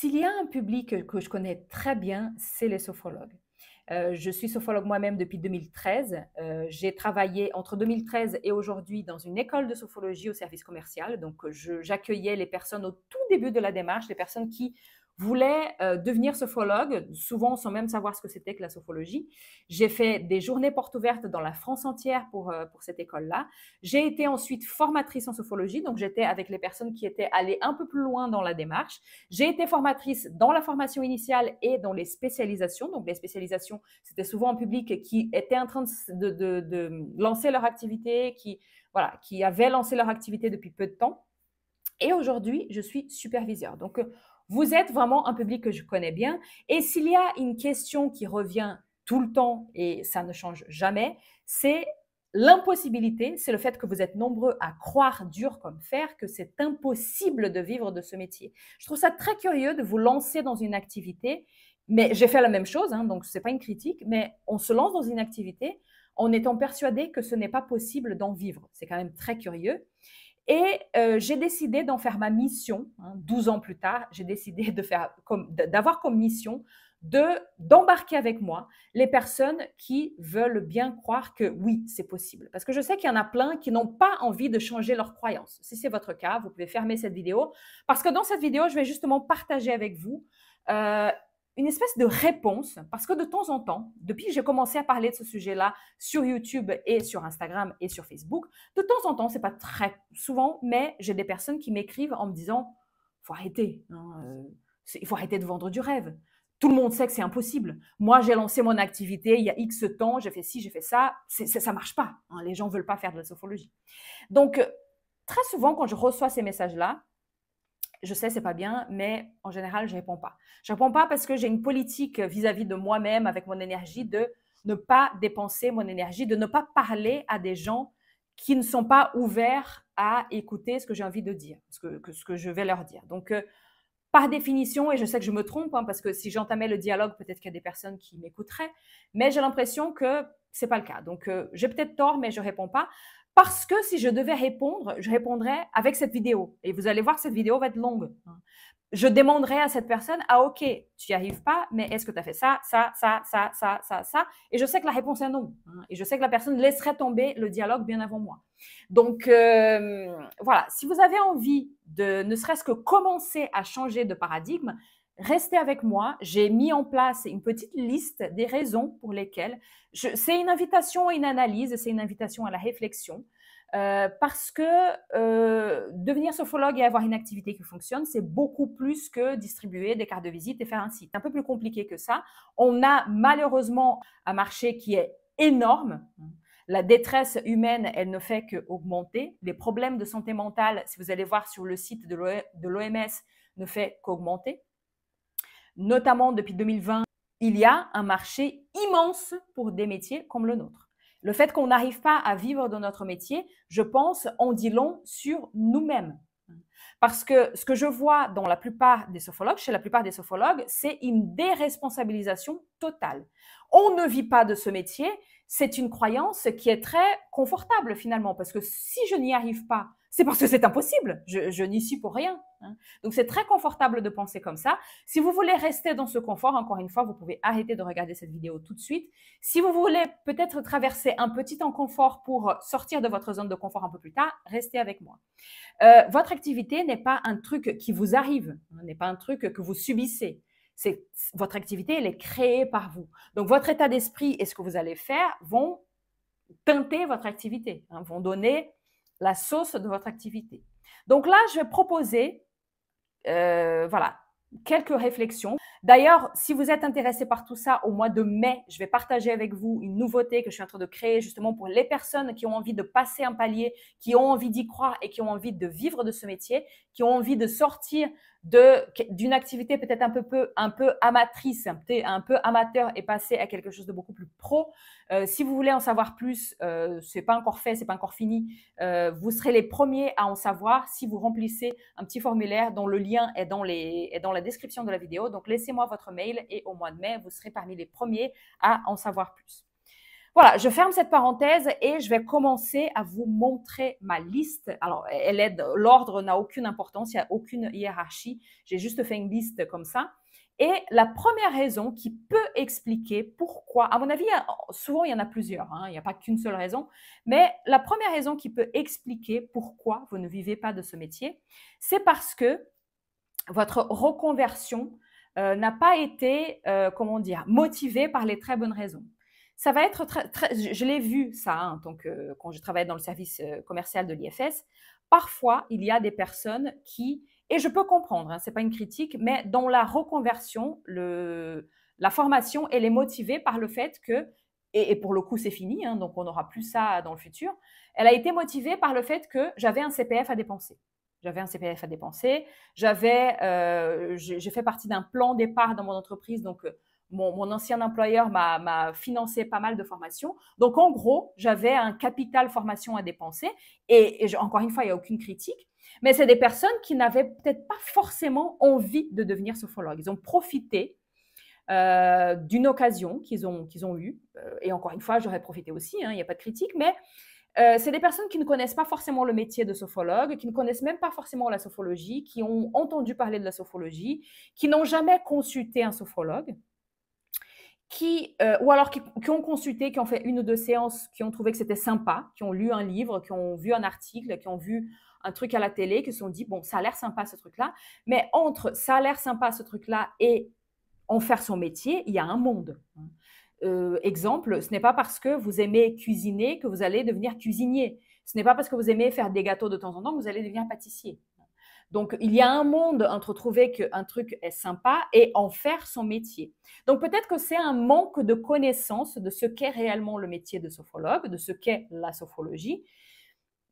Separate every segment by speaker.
Speaker 1: S'il y a un public que je connais très bien, c'est les sophrologues. Je suis sophrologue moi-même depuis 2013. J'ai travaillé entre 2013 et aujourd'hui dans une école de sophrologie au service commercial. Donc, j'accueillais les personnes au tout début de la démarche, les personnes qui voulaient devenir sophrologue, souvent sans même savoir ce que c'était que la sophrologie. J'ai fait des journées portes ouvertes dans la France entière pour cette école-là. J'ai été ensuite formatrice en sophrologie, donc j'étais avec les personnes qui étaient allées un peu plus loin dans la démarche. J'ai été formatrice dans la formation initiale et dans les spécialisations. Donc, les spécialisations, c'était souvent un public qui était en train de lancer leur activité, qui avait lancé leur activité depuis peu de temps. Et aujourd'hui, je suis superviseur. Donc, vous êtes vraiment un public que je connais bien. Et s'il y a une question qui revient tout le temps, et ça ne change jamais, c'est l'impossibilité, c'est le fait que vous êtes nombreux à croire dur comme fer que c'est impossible de vivre de ce métier. Je trouve ça très curieux de vous lancer dans une activité, mais j'ai fait la même chose, hein, donc ce n'est pas une critique, mais on se lance dans une activité en étant persuadé que ce n'est pas possible d'en vivre. C'est quand même très curieux. Et j'ai décidé d'en faire ma mission, hein, 12 ans plus tard, j'ai décidé d'avoir comme mission d'embarquer avec moi les personnes qui veulent bien croire que oui, c'est possible. Parce que je sais qu'il y en a plein qui n'ont pas envie de changer leurs croyances. Si c'est votre cas, vous pouvez fermer cette vidéo. Parce que dans cette vidéo, je vais justement partager avec vous euh, une espèce de réponse. Parce que de temps en temps, depuis que j'ai commencé à parler de ce sujet-là sur YouTube et sur Instagram et sur Facebook, de temps en temps, c'est pas très souvent, mais j'ai des personnes qui m'écrivent en me disant faut arrêter, hein, il faut arrêter de vendre du rêve. Tout le monde sait que c'est impossible. Moi, j'ai lancé mon activité il y a X temps, j'ai fait ci, j'ai fait ça, ça marche pas. Hein, les gens veulent pas faire de la sophrologie. Donc, très souvent, quand je reçois ces messages-là, je sais, c'est pas bien, mais en général, je réponds pas. Je réponds pas parce que j'ai une politique vis-à-vis de moi-même, avec mon énergie, de ne pas dépenser mon énergie, de ne pas parler à des gens qui ne sont pas ouverts à écouter ce que j'ai envie de dire, ce que je vais leur dire. Donc, par définition, et je sais que je me trompe, hein, parce que si j'entamais le dialogue, peut-être qu'il y a des personnes qui m'écouteraient, mais j'ai l'impression que c'est pas le cas. Donc, j'ai peut-être tort, mais je réponds pas. Parce que si je devais répondre, je répondrais avec cette vidéo. Et vous allez voir que cette vidéo va être longue. Je demanderai à cette personne, ah ok, tu n'y arrives pas, mais est-ce que tu as fait ça, ça? Et je sais que la réponse est non. Et je sais que la personne laisserait tomber le dialogue bien avant moi. Donc voilà, si vous avez envie de ne serait-ce que commencer à changer de paradigme, restez avec moi. J'ai mis en place une petite liste des raisons pour lesquelles c'est une invitation à une analyse, c'est une invitation à la réflexion. Parce que devenir sophrologue et avoir une activité qui fonctionne, c'est beaucoup plus que distribuer des cartes de visite et faire un site. C'est un peu plus compliqué que ça. On a malheureusement un marché qui est énorme. La détresse humaine, elle ne fait qu'augmenter. Les problèmes de santé mentale, si vous allez voir sur le site de l'OMS, ne fait qu'augmenter. Notamment depuis 2020, il y a un marché immense pour des métiers comme le nôtre. Le fait qu'on n'arrive pas à vivre de notre métier, je pense, en dit long sur nous-mêmes. Parce que ce que je vois dans la plupart des sophrologues, chez la plupart des sophrologues, c'est une déresponsabilisation totale. On ne vit pas de ce métier, c'est une croyance qui est très confortable finalement, parce que si je n'y arrive pas, c'est parce que c'est impossible, je n'y suis pour rien. Donc c'est très confortable de penser comme ça. Si vous voulez rester dans ce confort, encore une fois, vous pouvez arrêter de regarder cette vidéo tout de suite. Si vous voulez peut-être traverser un petit inconfort pour sortir de votre zone de confort un peu plus tard, restez avec moi. Votre activité n'est pas un truc qui vous arrive, n'est pas un truc que vous subissez. Votre activité, elle est créée par vous. Donc, votre état d'esprit et ce que vous allez faire vont teinter votre activité, vont donner la sauce de votre activité. Donc là, je vais proposer, voilà, quelques réflexions. D'ailleurs, si vous êtes intéressé par tout ça, au mois de mai, je vais partager avec vous une nouveauté que je suis en train de créer justement pour les personnes qui ont envie de passer un palier, qui ont envie d'y croire et qui ont envie de vivre de ce métier, qui ont envie de sortir d'une activité peut-être un peu amatrice, un peu amateur et passer à quelque chose de beaucoup plus pro. Si vous voulez en savoir plus, c'est pas encore fait, c'est pas encore fini. Vous serez les premiers à en savoir si vous remplissez un petit formulaire dont le lien est dans la description de la vidéo. Donc, laissez-moi votre mail et au mois de mai, vous serez parmi les premiers à en savoir plus. Voilà, je ferme cette parenthèse et je vais commencer à vous montrer ma liste. Alors, l'ordre n'a aucune importance, il n'y a aucune hiérarchie. J'ai juste fait une liste comme ça. Et la première raison qui peut expliquer pourquoi, à mon avis, souvent il y en a plusieurs, hein, il n'y a pas qu'une seule raison, mais la première raison qui peut expliquer pourquoi vous ne vivez pas de ce métier, c'est parce que votre reconversion n'a pas été, comment dire, motivée par les très bonnes raisons. Ça va être je l'ai vu ça, hein, donc, quand je travaillais dans le service commercial de l'IFS, parfois il y a des personnes qui, et je peux comprendre, hein, ce n'est pas une critique, mais dans la reconversion, la formation, elle est motivée par le fait que, et pour le coup c'est fini, hein, donc on n'aura plus ça dans le futur, elle a été motivée par le fait que j'avais un CPF à dépenser. J'avais un CPF à dépenser, j'ai fait partie d'un plan d'épargne dans mon entreprise, donc mon ancien employeur m'a financé pas mal de formations. Donc, en gros, j'avais un capital formation à dépenser. Encore une fois, il n'y a aucune critique. Mais c'est des personnes qui n'avaient peut-être pas forcément envie de devenir sophrologue. Ils ont profité d'une occasion qu'ils ont eue. Et encore une fois, j'aurais profité aussi, hein, il n'y a pas de critique. Mais c'est des personnes qui ne connaissent pas forcément le métier de sophrologue, qui ne connaissent même pas forcément la sophrologie, qui ont entendu parler de la sophrologie, qui n'ont jamais consulté un sophrologue, ou alors qui ont consulté, qui ont fait une ou deux séances, qui ont trouvé que c'était sympa, qui ont lu un livre, qui ont vu un article, qui ont vu un truc à la télé, qui se sont dit, bon, ça a l'air sympa ce truc-là, mais entre ça a l'air sympa ce truc-là et en faire son métier, il y a un monde. Exemple, ce n'est pas parce que vous aimez cuisiner que vous allez devenir cuisinier. Ce n'est pas parce que vous aimez faire des gâteaux de temps en temps que vous allez devenir pâtissier. Donc, il y a un monde entre trouver qu'un truc est sympa et en faire son métier. Donc, peut-être que c'est un manque de connaissance de ce qu'est réellement le métier de sophrologue, de ce qu'est la sophrologie.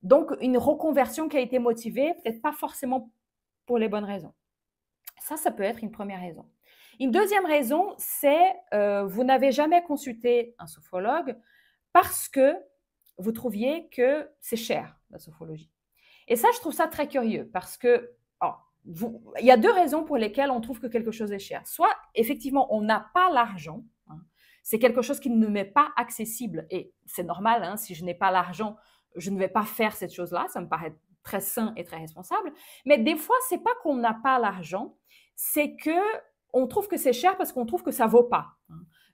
Speaker 1: Donc, une reconversion qui a été motivée, peut-être pas forcément pour les bonnes raisons. Ça peut être une première raison. Une deuxième raison, c'est vous n'avez jamais consulté un sophrologue parce que vous trouviez que c'est cher, la sophrologie. Et ça, je trouve ça très curieux parce que il y a deux raisons pour lesquelles on trouve que quelque chose est cher. Soit, effectivement, on n'a pas l'argent. Hein, c'est quelque chose qui ne m'est pas accessible. Et c'est normal, hein, si je n'ai pas l'argent, je ne vais pas faire cette chose-là. Ça me paraît très sain et très responsable. Mais des fois, ce n'est pas qu'on n'a pas l'argent, c'est qu'on trouve que c'est cher parce qu'on trouve que ça ne vaut pas.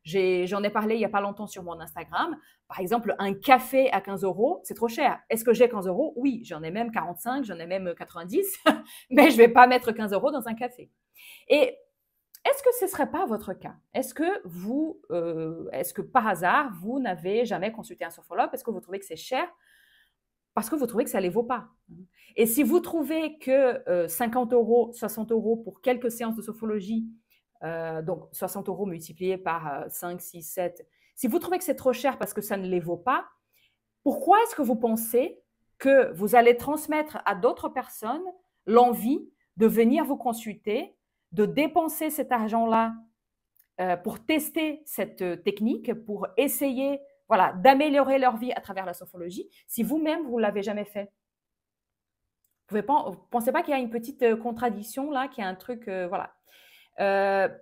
Speaker 1: J'en ai parlé il n'y a pas longtemps sur mon Instagram. Par exemple, un café à 15 €, c'est trop cher. Est-ce que j'ai 15 €? Oui, j'en ai même 45, j'en ai même 90, mais je ne vais pas mettre 15 € dans un café. Et est-ce que ce ne serait pas votre cas? Est-ce que par hasard, vous n'avez jamais consulté un sophrologue parce que vous trouvez que c'est cher? Parce que vous trouvez que ça ne les vaut pas. Et si vous trouvez que 50 €, 60 € pour quelques séances de sophrologie, donc 60 € multipliés par 5, 6, 7, si vous trouvez que c'est trop cher parce que ça ne les vaut pas, pourquoi est-ce que vous pensez que vous allez transmettre à d'autres personnes l'envie de venir vous consulter, de dépenser cet argent-là pour tester cette technique, pour essayer d'améliorer leur vie à travers la sophrologie, si vous-même, vous ne l'avez jamais fait? Vous ne pensez pas qu'il y a une petite contradiction là, qu'il y a un truc, voilà.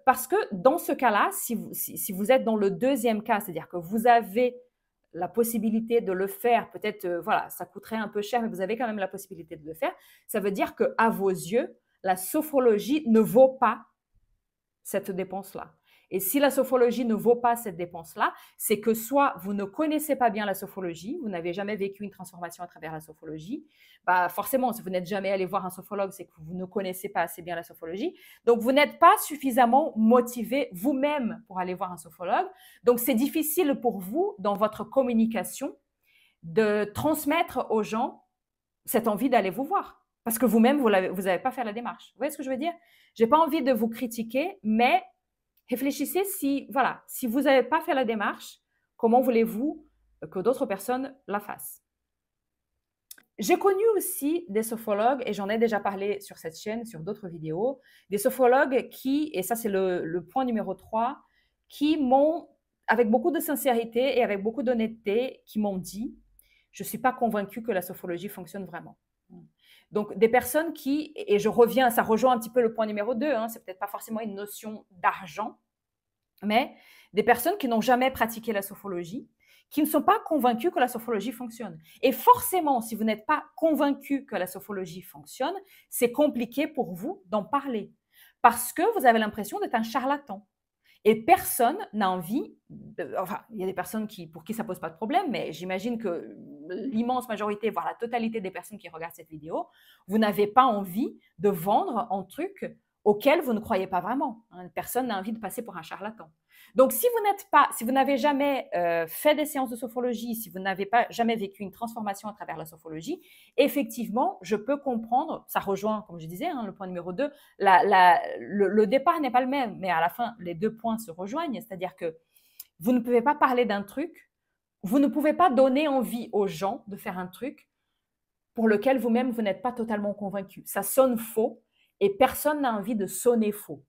Speaker 1: Parce que dans ce cas-là, si vous êtes dans le deuxième cas, c'est-à-dire que vous avez la possibilité de le faire, peut-être, ça coûterait un peu cher, mais vous avez quand même la possibilité de le faire, ça veut dire qu'à vos yeux, la sophrologie ne vaut pas cette dépense-là. Et si la sophrologie ne vaut pas cette dépense-là, c'est que soit vous ne connaissez pas bien la sophrologie, vous n'avez jamais vécu une transformation à travers la sophrologie, forcément, si vous n'êtes jamais allé voir un sophrologue, c'est que vous ne connaissez pas assez bien la sophrologie. Donc, vous n'êtes pas suffisamment motivé vous-même pour aller voir un sophrologue. Donc, c'est difficile pour vous, dans votre communication, de transmettre aux gens cette envie d'aller vous voir. Parce que vous-même, vous n'avez pas fait la démarche. Vous voyez ce que je veux dire? Je n'ai pas envie de vous critiquer, mais réfléchissez si vous n'avez pas fait la démarche, comment voulez-vous que d'autres personnes la fassent? J'ai connu aussi des sophrologues, et j'en ai déjà parlé sur cette chaîne, sur d'autres vidéos, des sophrologues qui, et ça c'est le point numéro 3, qui m'ont, avec beaucoup de sincérité et avec beaucoup d'honnêteté, qui m'ont dit « je ne suis pas convaincue que la sophrologie fonctionne vraiment ». Donc, des personnes qui, et ça rejoint un petit peu le point numéro 2, hein, c'est peut-être pas forcément une notion d'argent, mais des personnes qui n'ont jamais pratiqué la sophrologie, qui ne sont pas convaincus que la sophrologie fonctionne. Et forcément, si vous n'êtes pas convaincu que la sophrologie fonctionne, c'est compliqué pour vous d'en parler parce que vous avez l'impression d'être un charlatan. Et personne n'a envie, enfin, il y a des personnes pour qui ça ne pose pas de problème, mais j'imagine que l'immense majorité, voire la totalité des personnes qui regardent cette vidéo, vous n'avez pas envie de vendre un truc auquel vous ne croyez pas vraiment. Personne n'a envie de passer pour un charlatan. Donc, si vous n'avez jamais fait des séances de sophrologie, si vous n'avez pas jamais vécu une transformation à travers la sophrologie, effectivement, je peux comprendre, ça rejoint, comme je disais, le point numéro 2, le départ n'est pas le même, mais à la fin, les deux points se rejoignent, c'est-à-dire que vous ne pouvez pas parler d'un truc, vous ne pouvez pas donner envie aux gens de faire un truc pour lequel vous-même, vous n'êtes pas totalement convaincu. Ça sonne faux et personne n'a envie de sonner faux.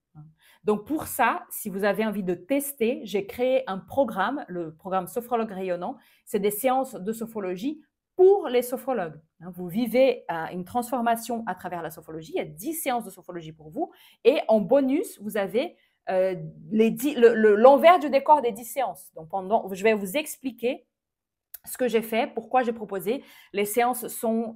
Speaker 1: Donc pour ça, si vous avez envie de tester, j'ai créé un programme, le programme Sophrologue Rayonnant. C'est des séances de sophrologie pour les sophrologues. Vous vivez une transformation à travers la sophrologie. Il y a 10 séances de sophrologie pour vous. Et en bonus, vous avez l'envers du décor des 10 séances. Donc je vais vous expliquer ce que j'ai fait, pourquoi j'ai proposé. Les séances sont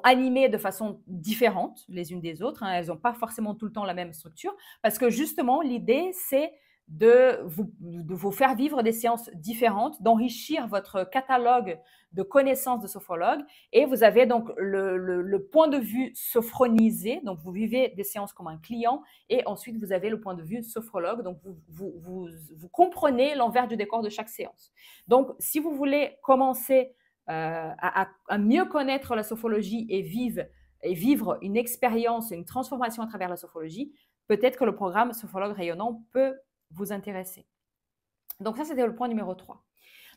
Speaker 1: animées de façon différente les unes des autres. Elles n'ont pas forcément tout le temps la même structure parce que justement, l'idée, c'est de vous faire vivre des séances différentes, d'enrichir votre catalogue de connaissances de sophrologue. Et vous avez donc le point de vue sophronisé, donc vous vivez des séances comme un client, et ensuite vous avez le point de vue sophrologue, donc vous comprenez l'envers du décor de chaque séance. Donc, si vous voulez commencer à mieux connaître la sophrologie et vivre une expérience, une transformation à travers la sophrologie, peut-être que le programme Sophrologue Rayonnant peut vous intéresser. Donc ça, c'était le point numéro 3.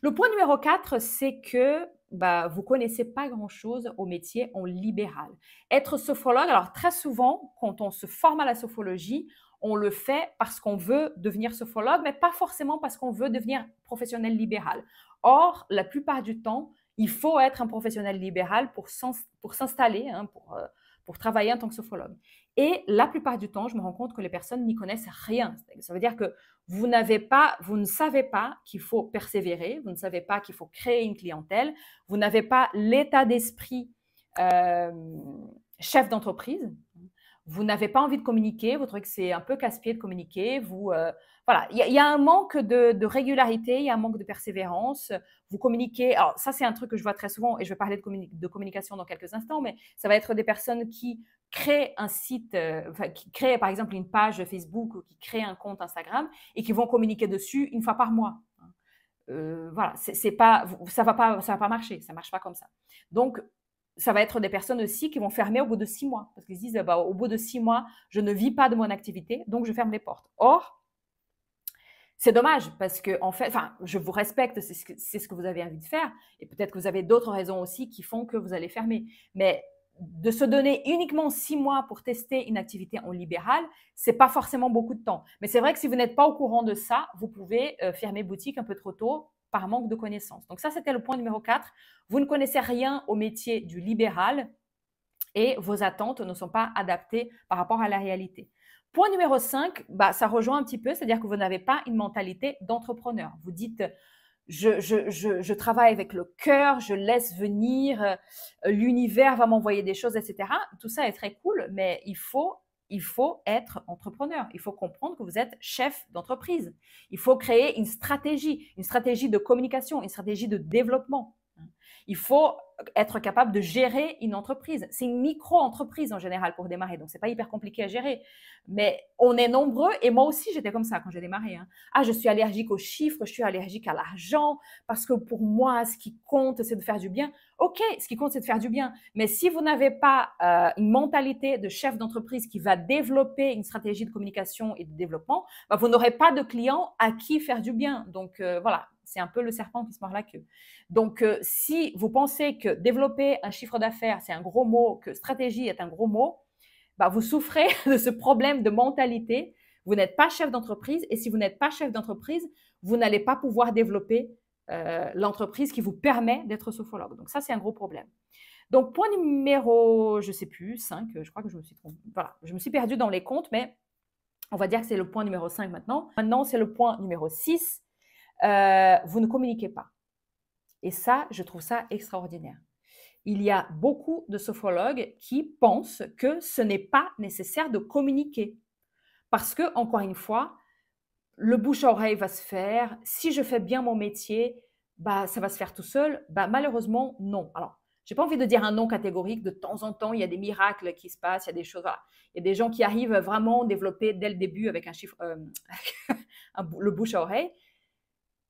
Speaker 1: Le point numéro 4, c'est que vous ne connaissez pas grand-chose au métier en libéral. Être sophrologue, alors très souvent, quand on se forme à la sophrologie, on le fait parce qu'on veut devenir sophrologue, mais pas forcément parce qu'on veut devenir professionnel libéral. Or, la plupart du temps, il faut être un professionnel libéral pour s'installer, pour travailler en tant que sophrologue. Et la plupart du temps, je me rends compte que les personnes n'y connaissent rien. Ça veut dire que vous ne savez pas qu'il faut persévérer, vous ne savez pas qu'il faut créer une clientèle, vous n'avez pas l'état d'esprit chef d'entreprise, vous n'avez pas envie de communiquer, vous trouvez que c'est un peu casse-pied de communiquer, voilà, il y a un manque de régularité, il y a un manque de persévérance, vous communiquez, alors ça c'est un truc que je vois très souvent et je vais parler de communication dans quelques instants, mais ça va être des personnes qui créent un site, qui créent par exemple une page Facebook ou qui créent un compte Instagram et qui vont communiquer dessus une fois par mois. Voilà, ça va pas marcher, ça marche pas comme ça. Donc, ça va être des personnes aussi qui vont fermer au bout de 6 mois parce qu'ils se disent au bout de 6 mois, je ne vis pas de mon activité, donc je ferme les portes. Or, c'est dommage parce que, en fait, je vous respecte, c'est ce que vous avez envie de faire et peut-être que vous avez d'autres raisons aussi qui font que vous allez fermer. Mais de se donner uniquement 6 mois pour tester une activité en libéral, c'est pas forcément beaucoup de temps. Mais c'est vrai que si vous n'êtes pas au courant de ça, vous pouvez fermer boutique un peu trop tôt par manque de connaissances. Donc ça, c'était le point numéro 4. Vous ne connaissez rien au métier du libéral et vos attentes ne sont pas adaptées par rapport à la réalité. Point numéro 5, ça rejoint un petit peu, c'est-à-dire que vous n'avez pas une mentalité d'entrepreneur. Vous dites, je travaille avec le cœur, je laisse venir, l'univers va m'envoyer des choses, etc. Tout ça est très cool, mais il faut être entrepreneur. Il faut comprendre que vous êtes chef d'entreprise. Il faut créer une stratégie de communication, une stratégie de développement. Il faut être capable de gérer une entreprise. C'est une micro-entreprise en général pour démarrer, donc c'est pas hyper compliqué à gérer. Mais on est nombreux, et moi aussi j'étais comme ça quand j'ai démarré. Ah, je suis allergique aux chiffres, je suis allergique à l'argent, parce que pour moi, ce qui compte, c'est de faire du bien. Ok, ce qui compte, c'est de faire du bien. Mais si vous n'avez pas une mentalité de chef d'entreprise qui va développer une stratégie de communication et de développement, vous n'aurez pas de clients à qui faire du bien. Donc voilà, c'est un peu le serpent qui se mord la queue. Donc, si vous pensez que développer un chiffre d'affaires, c'est un gros mot, que stratégie est un gros mot, vous souffrez de ce problème de mentalité. Vous n'êtes pas chef d'entreprise et si vous n'êtes pas chef d'entreprise, vous n'allez pas pouvoir développer l'entreprise qui vous permet d'être sophrologue. Donc, ça, c'est un gros problème. Donc, point numéro, je ne sais plus, 5, je crois que je me suis trompée. Voilà, je me suis perdue dans les comptes, mais on va dire que c'est le point numéro 5 maintenant. Maintenant, c'est le point numéro 6. vous ne communiquez pas. Et ça, je trouve ça extraordinaire. Il y a beaucoup de sophrologues qui pensent que ce n'est pas nécessaire de communiquer. Parce que, encore une fois, le bouche à oreille va se faire. Si je fais bien mon métier, bah, ça va se faire tout seul. Bah, malheureusement, non. Alors, j'ai pas envie de dire un non catégorique. De temps en temps, il y a des miracles qui se passent. Il y a des choses. Voilà. Il y a des gens qui arrivent vraiment à développer dès le début avec un chiffre, le bouche à oreille.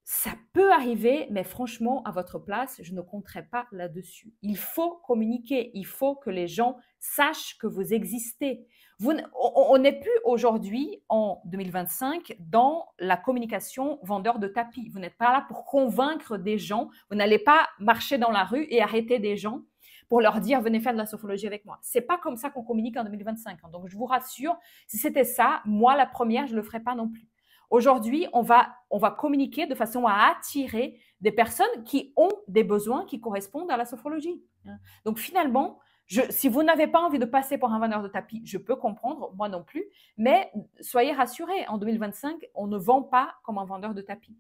Speaker 1: Ça peut arriver, mais franchement, à votre place, je ne compterai pas là-dessus. Il faut communiquer, il faut que les gens sachent que vous existez. On n'est plus aujourd'hui, en 2025, dans la communication vendeur de tapis. Vous n'êtes pas là pour convaincre des gens. Vous n'allez pas marcher dans la rue et arrêter des gens pour leur dire « venez faire de la sophrologie avec moi ». Ce n'est pas comme ça qu'on communique en 2025. Donc, je vous rassure, si c'était ça, moi, la première, je ne le ferais pas non plus. Aujourd'hui, on va communiquer de façon à attirer des personnes qui ont des besoins qui correspondent à la sophrologie. Donc finalement, si vous n'avez pas envie de passer pour un vendeur de tapis, je peux comprendre, moi non plus, mais soyez rassurés, en 2025, on ne vend pas comme un vendeur de tapis.